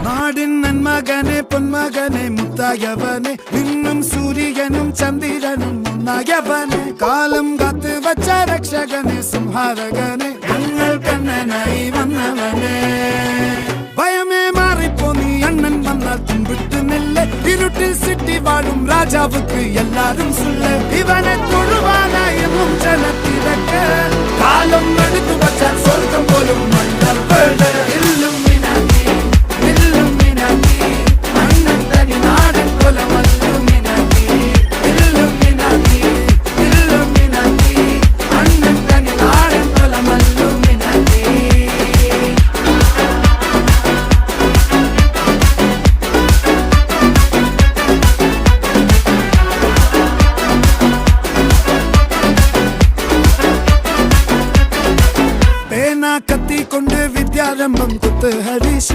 നാടിൻ നന്മകനെ പൊന്മകനെ മുത്തായവനെ നിന്നും സൂര്യനും ചന്ദ്രനും ഒന്നായവനെ കാലം കാത്ത് വച്ച രക്ഷകനെ സംഹാരകനെ ഞങ്ങൾ കണ്ണനായി വന്നവനെ ഭയമേ മാറിപ്പോ നീ അണ്ണൻ വന്നാൽ തുമ്പിട്ട് നെല്ല് ഇരുട്ടിൽ സിറ്റി വാഴും രാജാവുക്ക് എല്ലാരും സുല്ല് ഇവനെ തൊഴുവാനായി എന്നും ജനത്തിരക്ക് കാലം എടുത്തു വച്ചാൽ സ്വർഗം പോലും മണ്ണൽ വീട് കത്തിക്കൊണ്ട് വിദ്യാരംഭം കുത്ത് ഹരീഷ്